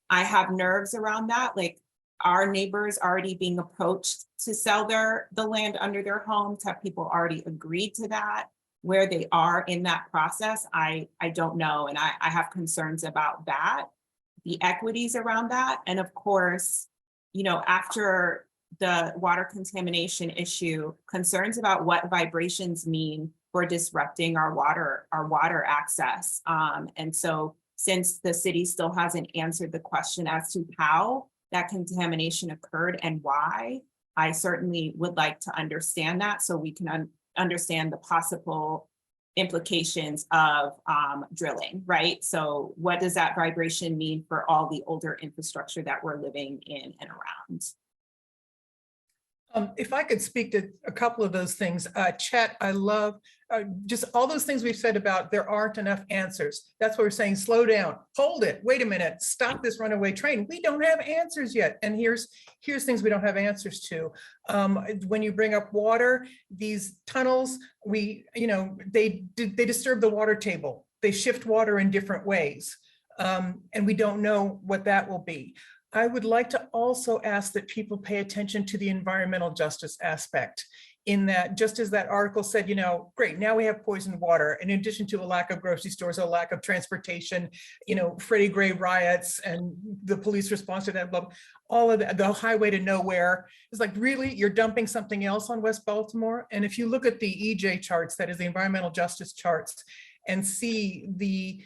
A: I have nerves around that, like our neighbors already being approached to sell the land under their homes. Have people already agreed to that? Where they are in that process, I don't know. And I have concerns about that, the equities around that. And of course, after the water contamination issue, concerns about what vibrations mean for disrupting our water access. And so since the city still hasn't answered the question as to how that contamination occurred and why, I certainly would like to understand that so we can understand the possible implications of drilling, right? So what does that vibration mean for all the older infrastructure that we're living in and around?
H: If I could speak to a couple of those things, Chet, I love just all those things we've said about there aren't enough answers. That's what we're saying, slow down, hold it, wait a minute, stop this runaway train. We don't have answers yet. And here's things we don't have answers to. When you bring up water, these tunnels, they disturb the water table. They shift water in different ways. And we don't know what that will be. I would like to also ask that people pay attention to the environmental justice aspect, in that, just as that article said, great, now we have poisoned water, in addition to a lack of grocery stores, a lack of transportation, Freddie Gray riots and the police response to that, blah, all of that, the highway to nowhere. It's like, really, you're dumping something else on West Baltimore? And if you look at the EJ charts, that is the environmental justice charts, and see the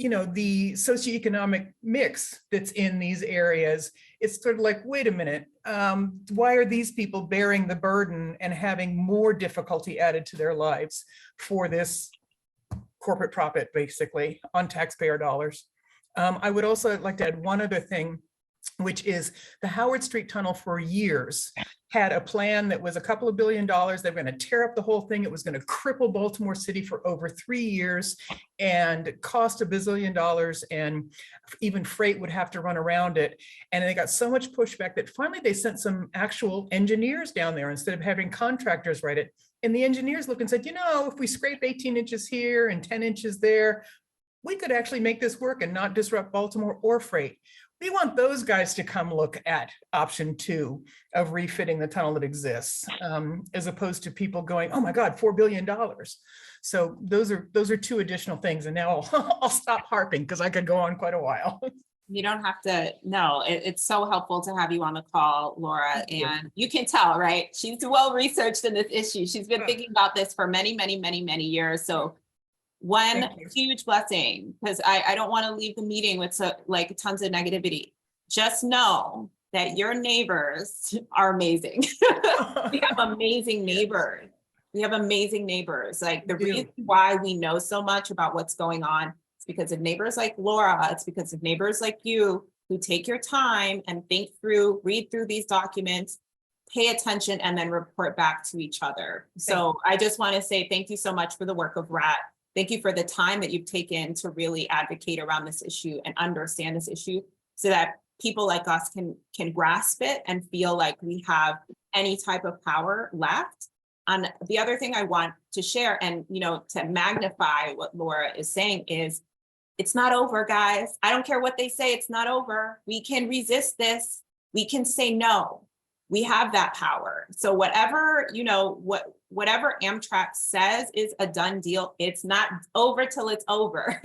H: socioeconomic mix that's in these areas, it's sort of like, wait a minute, why are these people bearing the burden and having more difficulty added to their lives for this corporate profit, basically, on taxpayer dollars? I would also like to add one other thing. which is the Howard Street Tunnel for years had a plan that was a couple of $2 billion. They were going to tear up the whole thing. It was going to cripple Baltimore City for over 3 years and cost $1 bazillion. And even freight would have to run around it. And they got so much pushback that finally they sent some actual engineers down there instead of having contractors write it. And the engineers looked and said, you know, if we scrape 18 inches here and 10 inches there, we could actually make this work and not disrupt Baltimore or freight. We want those guys to come look at option 2 of refitting the tunnel that exists, as opposed to people going, oh my God, $4 billion. So those are 2 additional things. And now I'll stop harping because I could go on quite a while.
A: You don't have to, no, it's so helpful to have you on the call, Laura,
H: Thank you.
A: and you can tell, right? She's well-researched in this issue. She's been
H: Oh.
A: thinking about this for many, many, many, many years. So one
H: Thank you.
A: huge blessing, because I don't want to leave the meeting with like tons of negativity. Just know that your neighbors are amazing. We have amazing neighbors. We have amazing neighbors. Like the
H: We do.
A: reason why we know so much about what's going on, it's because of neighbors like Laura. It's because of neighbors like you who take your time and think through, read through these documents, pay attention, and then report back to each other. So I just want to say thank you so much for the work of RHA. Thank you for the time that you've taken to really advocate around this issue and understand this issue so that people like us can grasp it and feel like we have any type of power left. And the other thing I want to share and, you know, to magnify what Laura is saying is, it's not over, guys. I don't care what they say, it's not over. We can resist this. We can say no. We have that power. So whatever, you know, whatever Amtrak says is a done deal. It's not over till it's over.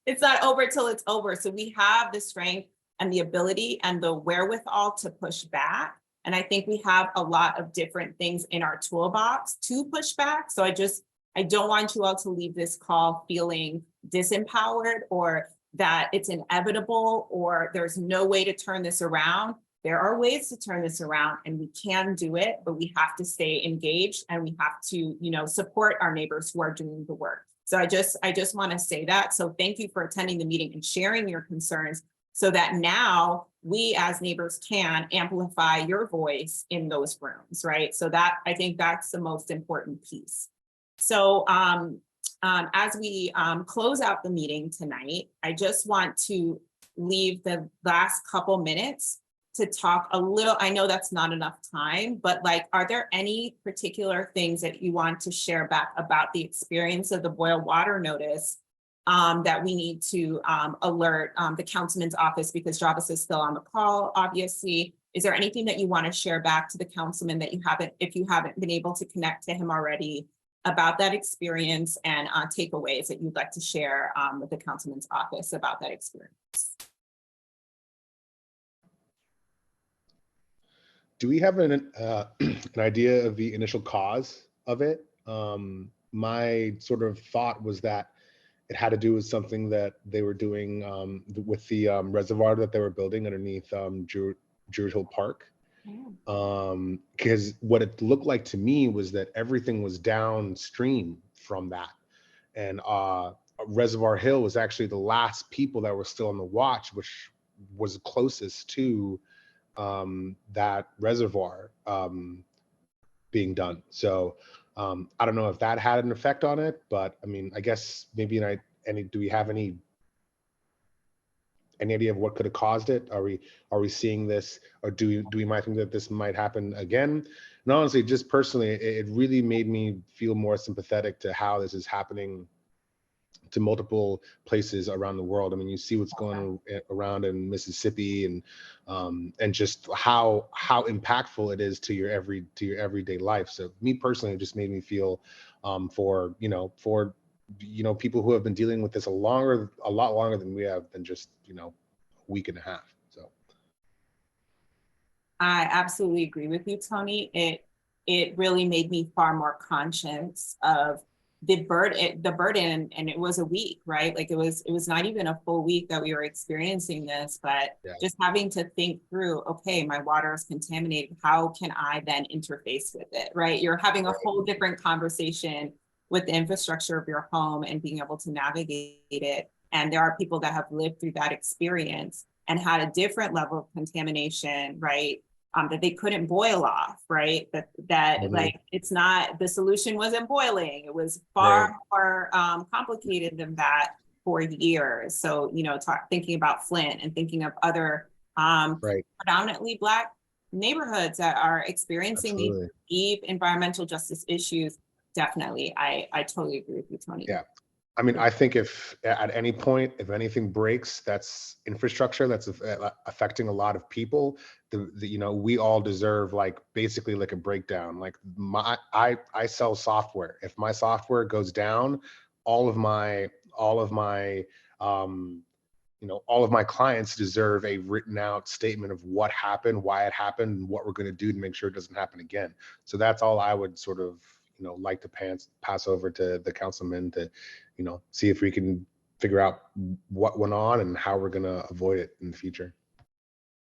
A: It's not over till it's over. So we have the strength and the ability and the wherewithal to push back. And I think we have a lot of different things in our toolbox to push back. So I don't want you all to leave this call feeling disempowered or that it's inevitable or there's no way to turn this around. There are ways to turn this around and we can do it, but we have to stay engaged and we have to, you know, support our neighbors who are doing the work. So I just want to say that. So thank you for attending the meeting and sharing your concerns so that now we as neighbors can amplify your voice in those rooms, right? So that, I think that's the most important piece. So as we close out the meeting tonight, I just want to leave the last couple minutes to talk a little. I know that's not enough time, but like, are there any particular things that you want to share back about the experience of the boil water notice that we need to alert the councilman's office, because Jarvis is still on the call, obviously. Is there anything that you want to share back to the councilman that you haven't, if you haven't been able to connect to him already, about that experience and takeaways that you'd like to share with the councilman's office about that experience?
K: Do we have an idea of the initial cause of it? My sort of thought was that it had to do with something that they were doing with the reservoir that they were building underneath Druid Hill Park. Because what it looked like to me was that everything was downstream from that. And Reservoir Hill was actually the last people that were still on the watch, which was closest to that reservoir being done. So I don't know if that had an effect on it, but I mean, I guess maybe do we have any idea of what could have caused it? Are we seeing this, or do we might think that this might happen again? And honestly, just personally, it really made me feel more sympathetic to how this is happening to multiple places around the world. I mean, you see what's going around in Mississippi, and just how impactful it is to your everyday life. So me personally, it just made me feel for people who have been dealing with this a lot longer than we have, than just a week and a half. So
A: I absolutely agree with you, Tony. It really made me far more conscious of the burden, and it was a week, right? Like it was not even a full week that we were experiencing this, but just having to think through, okay, my water is contaminated. How can I then interface with it, right? You're having a whole different conversation with the infrastructure of your home and being able to navigate it. And there are people that have lived through that experience. and had a different level of contamination, right? That they couldn't boil off, right? That like, it's not, the solution wasn't boiling. It was far more complicated than that for years. So, you know, thinking about Flint and thinking of other predominantly Black neighborhoods that are experiencing these deep environmental justice issues. Definitely, I totally agree with you, Tony.
K: Yeah. I mean, I think if at any point, if anything breaks, that's infrastructure that's affecting a lot of people. You know, we all deserve like basically like a breakdown. Like I sell software. If my software goes down, all of my you know, all of my clients deserve a written out statement of what happened, why it happened, and what we're going to do to make sure it doesn't happen again. So that's all I would sort of, you know, like to pass over to the councilman to, you know, see if we can figure out what went on and how we're going to avoid it in the future.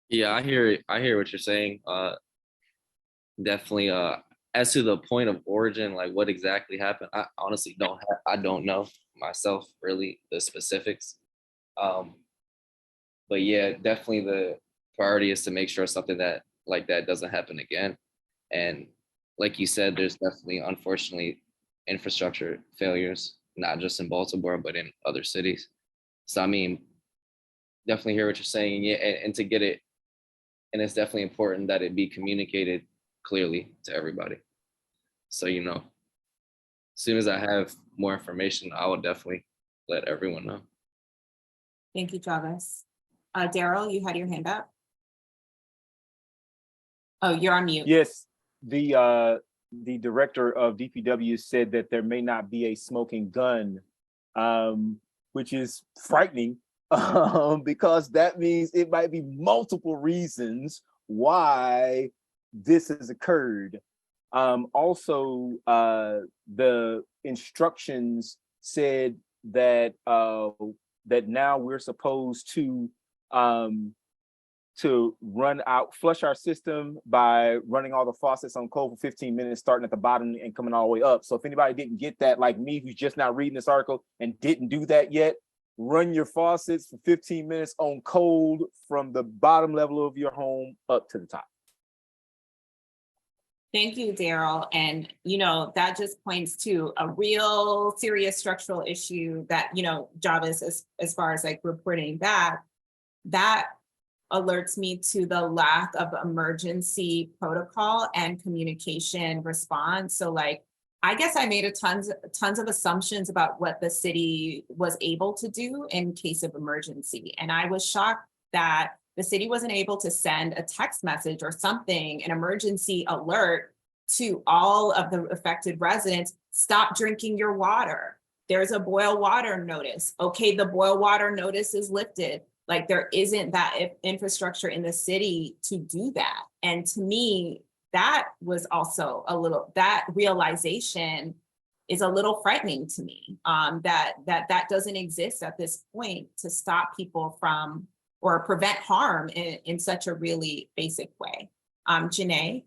J: Yeah, I hear what you're saying. Definitely. As to the point of origin, like what exactly happened, I honestly I don't know myself really the specifics. But yeah, definitely the priority is to make sure something that like that doesn't happen again. And like you said, there's definitely, unfortunately, infrastructure failures, not just in Baltimore, but in other cities. So I mean, definitely hear what you're saying. Yeah, and to get it, and it's definitely important that it be communicated clearly to everybody. So, you know, as soon as I have more information, I will definitely let everyone know.
A: Thank you, Travis. Daryl, you had your hand up. Oh, you're on mute.
D: Yes, the director of DPW said that there may not be a smoking gun, which is frightening because that means it might be multiple reasons why this has occurred. Also, the instructions said that that now we're supposed to flush our system by running all the faucets on cold for 15 minutes, starting at the bottom and coming all the way up. So if anybody didn't get that, like me, who's just now reading this article and didn't do that yet, run your faucets for 15 minutes on cold from the bottom level of your home up to the top.
A: Thank you, Daryl. And, you know, that just points to a real serious structural issue that, you know, Jarvis, as far as like reporting back, that alerts me to the lack of emergency protocol and communication response. So like, I guess I made tons of assumptions about what the city was able to do in case of emergency. And I was shocked that the city wasn't able to send a text message or something, an emergency alert to all of the affected residents, stop drinking your water. There's a boil water notice. Okay, the boil water notice is lifted. Like there isn't that infrastructure in the city to do that. And to me, that was also that realization is a little frightening to me, that doesn't exist at this point to stop people from or prevent harm in such a really basic way. Janae?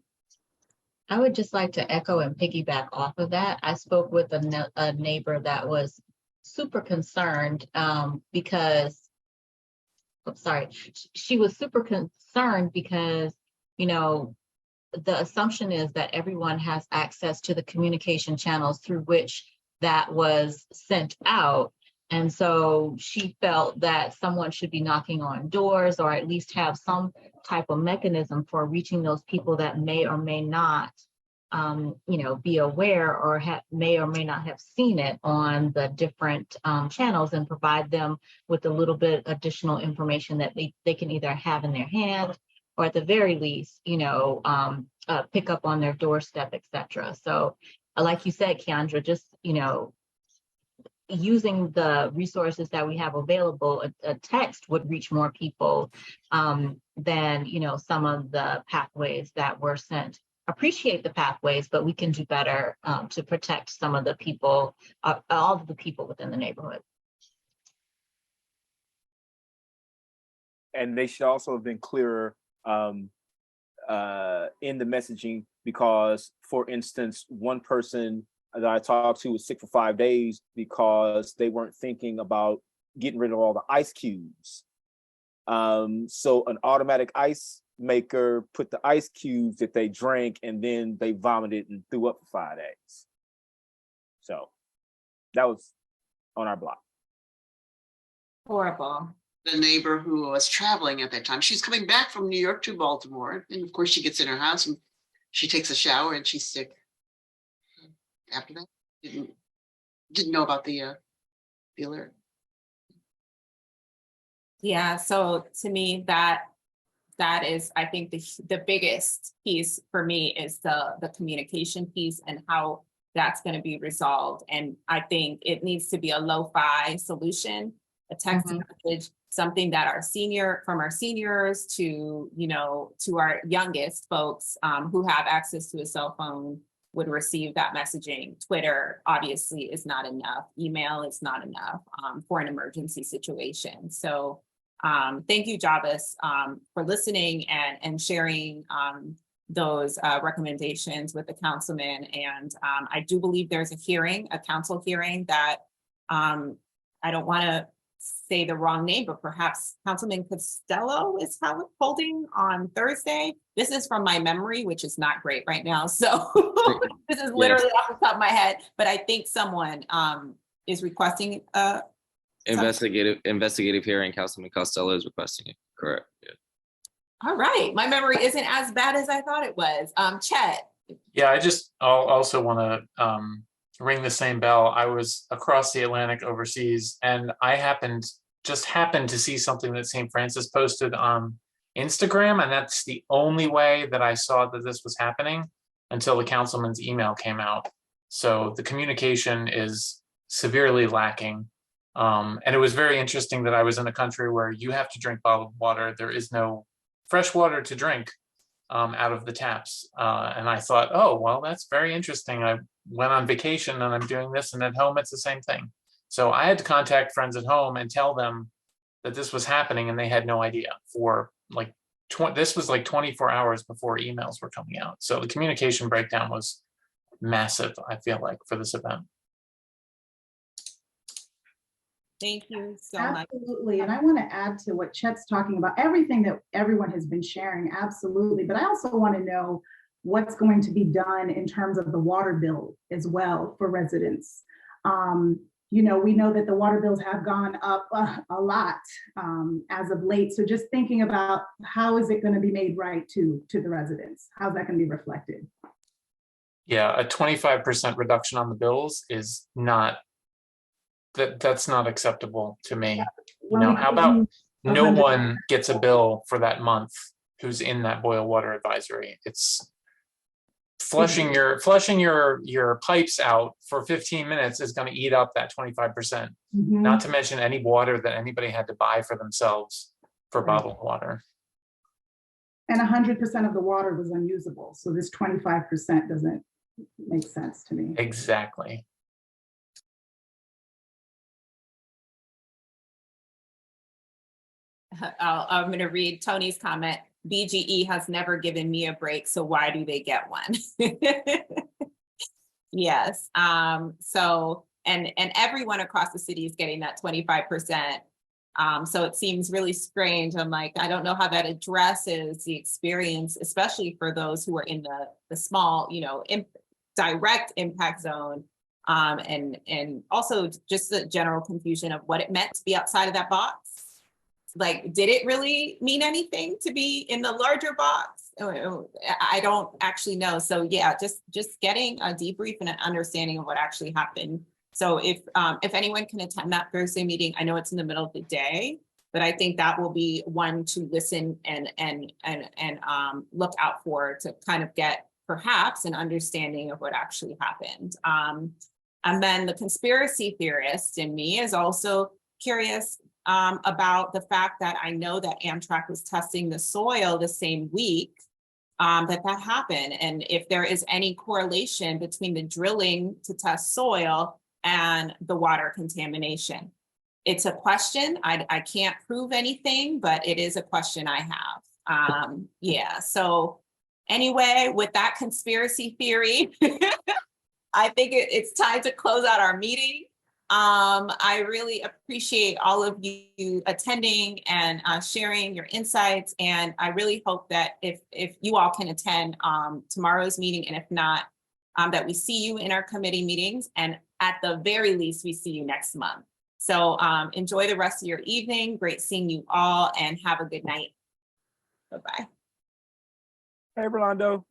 C: I would just like to echo and piggyback off of that. I spoke with a neighbor that was super concerned because, she was super concerned because, you know, the assumption is that everyone has access to the communication channels through which that was sent out. And so she felt that someone should be knocking on doors or at least have some type of mechanism for reaching those people that may or may not, you know, be aware or may or may not have seen it on the different channels and provide them with a little bit additional information that they can either have in their hand or at the very least, you know, pick up on their doorstep, etc. So like you said, Keandra, just, you know, using the resources that we have available, a text would reach more people than, you know, some of the pathways that were sent. Appreciate the pathways, but we can do better to protect some of the people, all of the people within the neighborhood.
D: And they should also have been clearer in the messaging because, for instance, one person that I talked to was sick for 5 days because they weren't thinking about getting rid of all the ice cubes. So an automatic ice maker put the ice cubes that they drank and then they vomited and threw up for 5 days. So that was on our block.
A: Horrible.
E: The neighbor who was traveling at that time, she's coming back from New York to Baltimore. And of course she gets in her house and she takes a shower and she's sick. After that, didn't know about the alert.
A: Yeah, so to me, that is, I think the biggest piece for me is the communication piece and how that's going to be resolved. And I think it needs to be a lo-fi solution, a text message, something that from our seniors to, to our youngest folks who have access to a cell phone would receive that messaging. Twitter obviously is not enough. Email is not enough for an emergency situation. So thank you, Javis, for listening and sharing those recommendations with the councilman. And I do believe there's a council hearing that I don't want to say the wrong name, but perhaps Councilman Costello is holding on Thursday. This is from my memory, which is not great right now. So this is literally off the top of my head, but I think someone is requesting
J: investigative hearing. Councilman Costello is requesting it. Correct. Yeah.
A: All right. My memory isn't as bad as I thought it was. Chet.
B: Yeah, I'll also want to ring the same bell. I was across the Atlantic overseas, and I happened to see something that St. Francis posted on Instagram, and that's the only way that I saw that this was happening until the councilman's email came out. So the communication is severely lacking. And it was very interesting that I was in a country where you have to drink bottled water. There is no fresh water to drink out of the taps. And I thought, oh, well, that's very interesting. I went on vacation and I'm doing this, and at home it's the same thing. So I had to contact friends at home and tell them that this was happening, and they had no idea for like, this was like 24 hours before emails were coming out. So the communication breakdown was massive, I feel like, for this event.
A: Thank you so much.
L: Absolutely. And I want to add to what Chet's talking about, everything that everyone has been sharing, absolutely. But I also want to know what's going to be done in terms of the water bill as well for residents. We know that the water bills have gone up a lot as of late. So just thinking about how is it going to be made right to the residents? How's that going to be reflected?
B: Yeah, a 25% reduction on the bills is not, that's not acceptable to me. How about no one gets a bill for that month who's in that boil water advisory? It's flushing your pipes out for 15 minutes is going to eat up that 25%. Not to mention any water that anybody had to buy for themselves for bottled water.
L: And 100% of the water was unusable. So this 25% doesn't make sense to me.
B: Exactly.
A: I'm going to read Tony's comment. BGE has never given me a break, so why do they get one? Yes. So, and everyone across the city is getting that 25%. So it seems really strange. I'm like, I don't know how that addresses the experience, especially for those who are in the small, direct impact zone. And also just the general confusion of what it meant to be outside of that box. Like, did it really mean anything to be in the larger box? I don't actually know. So yeah, just getting a debrief and an understanding of what actually happened. So if anyone can attend that Thursday meeting, I know it's in the middle of the day, but I think that will be one to listen and look out for, to kind of get perhaps an understanding of what actually happened. And then the conspiracy theorist in me is also curious about the fact that I know that Amtrak was testing the soil the same week that happened. And if there is any correlation between the drilling to test soil and the water contamination. It's a question. I can't prove anything, but it is a question I have. Yeah, so anyway, with that conspiracy theory, I think it's time to close out our meeting. I really appreciate all of you attending and sharing your insights. And I really hope that if you all can attend tomorrow's meeting, and if not, that we see you in our committee meetings, and at the very least, we see you next month. So enjoy the rest of your evening. Great seeing you all, and have a good night. Bye-bye.
D: Hey, Rolando.